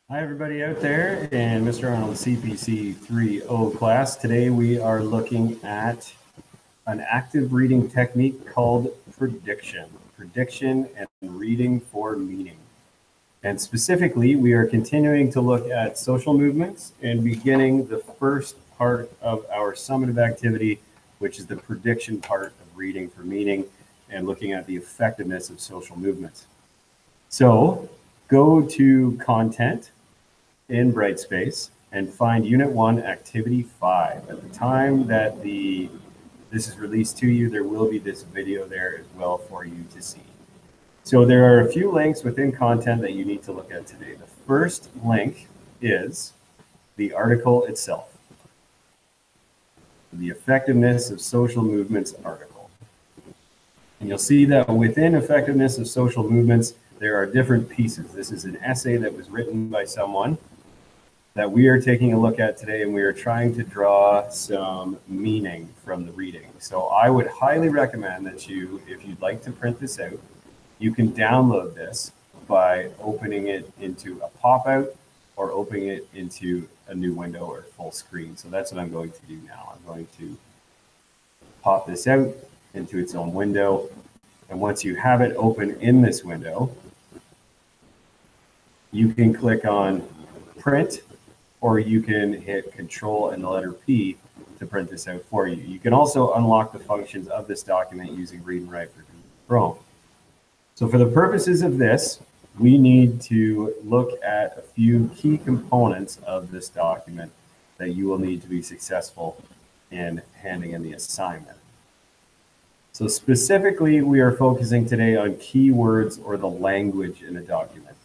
Hi, everybody out there in Mr. Arnold's CPC30 class. Today we are looking at an active reading technique called prediction and reading for meaning. And specifically, we are continuing to look at social movements and beginning the first part of our summative activity, which is the prediction part of reading for meaning and looking at the effectiveness of social movements. So go to content in Brightspace and find Unit 1, Activity 5. At the time that this is released to you, there will be this video there as well for you to see. So there are a few links within content that you need to look at today. The first link is the article itself, the effectiveness of social movements article. And you'll see that within effectiveness of social movements, there are different pieces. This is an essay that was written by someone that we are taking a look at today, and we are trying to draw some meaning from the reading. So I would highly recommend that you, if you'd like to print this out, you can download this by opening it into a pop-out or opening it into a new window or full screen. So that's what I'm going to do now. I'm going to pop this out into its own window. And once you have it open in this window, you can click on print, or you can hit Control and the letter P to print this out for you. You can also unlock the functions of this document using Read and Write for Google Chrome. So for the purposes of this, we need to look at a few key components of this document that you will need to be successful in handing in the assignment. So specifically, we are focusing today on keywords or the language in a document,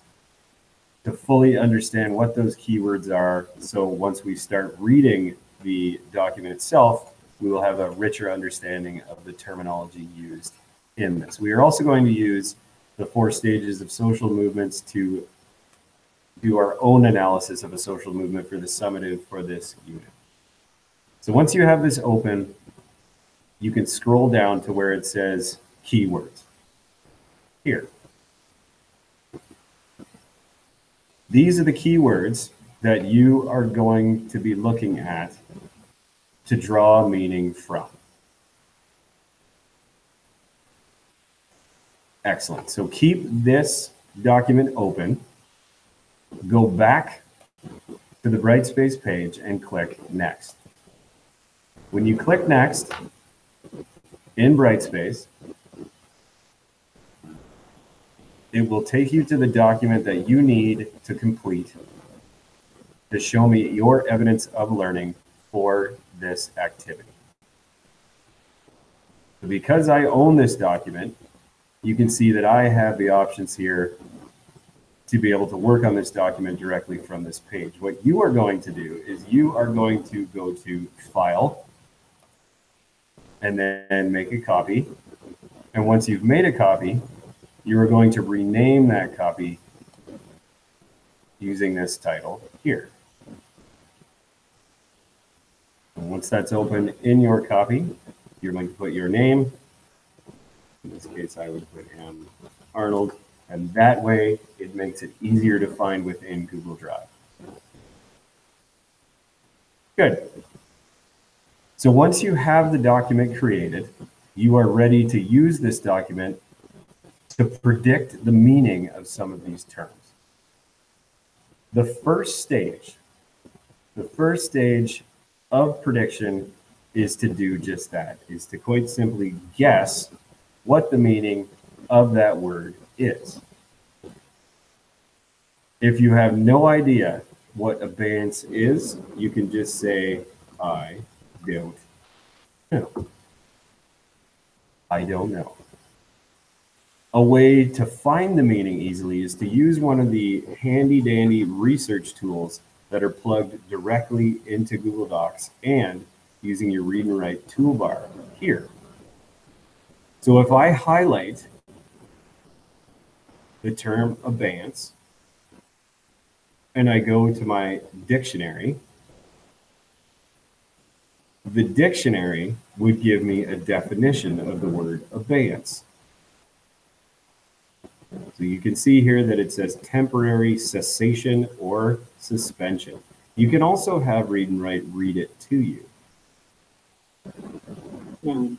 to fully understand what those keywords are. So once we start reading the document itself, we will have a richer understanding of the terminology used in this. We are also going to use the 4 stages of social movements to do our own analysis of a social movement for the summative for this unit. So once you have this open, you can scroll down to where it says keywords here. These are the keywords that you are going to be looking at to draw meaning from. Excellent. So keep this document open, go back to the Brightspace page and click Next. When you click Next in Brightspace, it will take you to the document that you need to complete to show me your evidence of learning for this activity. So because I own this document, you can see that I have the options here to be able to work on this document directly from this page. What you are going to do is you are going to go to File and then make a copy. And once you've made a copy, you are going to rename that copy using this title here. And once that's open in your copy, you're going to put your name. In this case, I would put M. Arnold, and that way it makes it easier to find within Google Drive. Good. So once you have the document created, you are ready to use this document to predict the meaning of some of these terms. The first stage of prediction is to do just that, is to quite simply guess what the meaning of that word is. If you have no idea what abeyance is, you can just say, I don't know. I don't know. A way to find the meaning easily is to use one of the handy-dandy research tools that are plugged directly into Google Docs and using your Read and Write toolbar here. So if I highlight the term abeyance and I go to my dictionary, the dictionary would give me a definition of the word abeyance. So So you can see here that it says temporary cessation or suspension. You can also have read and write read it to you. Noun.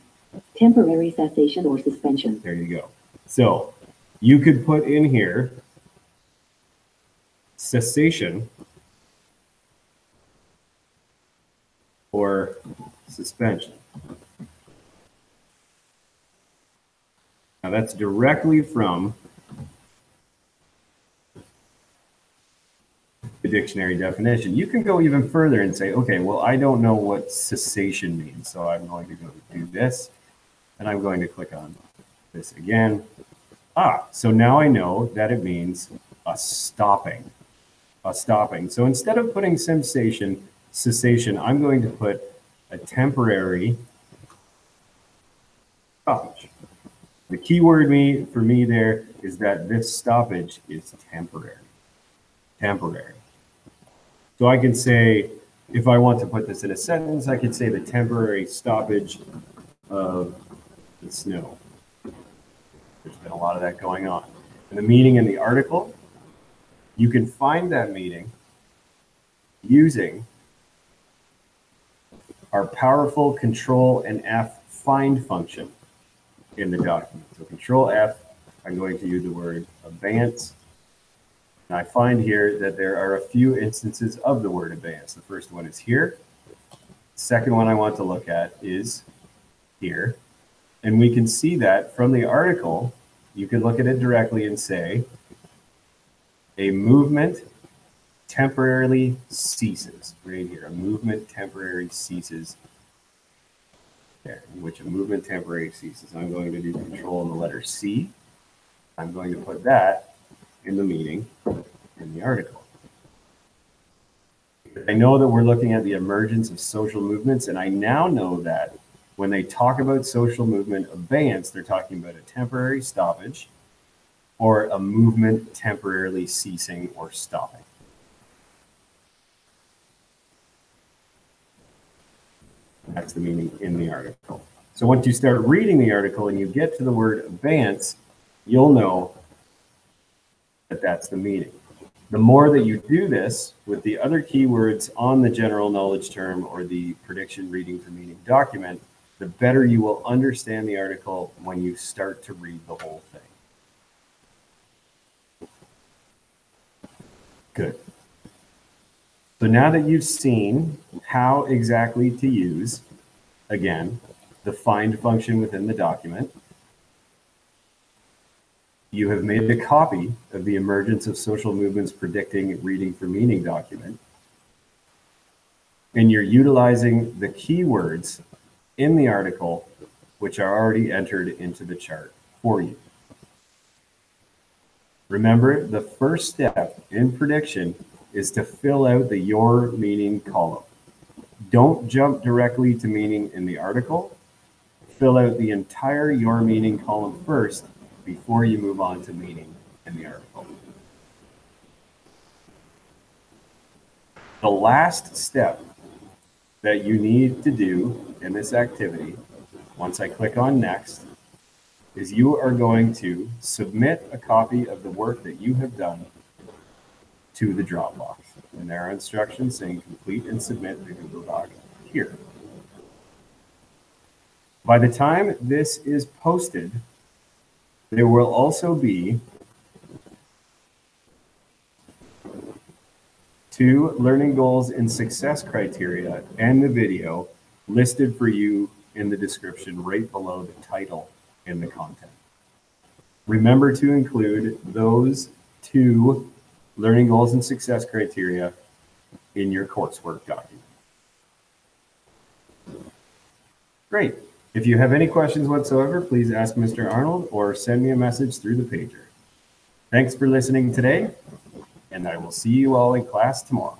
Temporary cessation or suspension. There you go. So you could put in here cessation or suspension. Now that's directly from the dictionary definition. You can go even further and say, okay, well, I don't know what cessation means, so I'm going to go do this, and I'm going to click on this again. So now I know that it means a stopping. A stopping. So instead of putting cessation, I'm going to put a temporary stoppage. The key word for me there is that this stoppage is temporary. Temporary. So I can say, if I want to put this in a sentence, I could say the temporary stoppage of the snow. There's been a lot of that going on. And the meaning in the article, you can find that meaning using our powerful Control and F find function in the document. So Control F, I'm going to use the word advance. And I find here that there are a few instances of the word advance. The first one is here. The second one I want to look at is here. And we can see that from the article, you can look at it directly and say, a movement temporarily ceases. Right here, a movement temporarily ceases. There, in which a movement temporarily ceases. I'm going to do Control and the letter C. I'm going to put that in the meaning in the article. I know that we're looking at the emergence of social movements, and I now know that when they talk about social movement abeyance, they're talking about a temporary stoppage or a movement temporarily ceasing or stopping. That's the meaning in the article. So once you start reading the article and you get to the word abeyance, you'll know that that's the meaning. The more that you do this with the other keywords on the general knowledge term or the prediction reading for meaning document, the better you will understand the article when you start to read the whole thing. Good. So now that you've seen how exactly to use, again, the find function within the document, you have made a copy of the emergence of social movements predicting reading for meaning document, and you're utilizing the keywords in the article, which are already entered into the chart for you. Remember, the first step in prediction is to fill out the your meaning column. Don't jump directly to meaning in the article. Fill out the entire your meaning column first before you move on to meaning in the article. The last step that you need to do in this activity, once I click on next, is you are going to submit a copy of the work that you have done to the Dropbox. And there are instructions saying complete and submit the Google Doc here. By the time this is posted, there will also be 2 learning goals and success criteria and the video listed for you in the description right below the title in the content. Remember to include those 2 learning goals and success criteria in your coursework document. Great. If you have any questions whatsoever, please ask Mr. Arnold or send me a message through the pager. Thanks for listening today, and I will see you all in class tomorrow.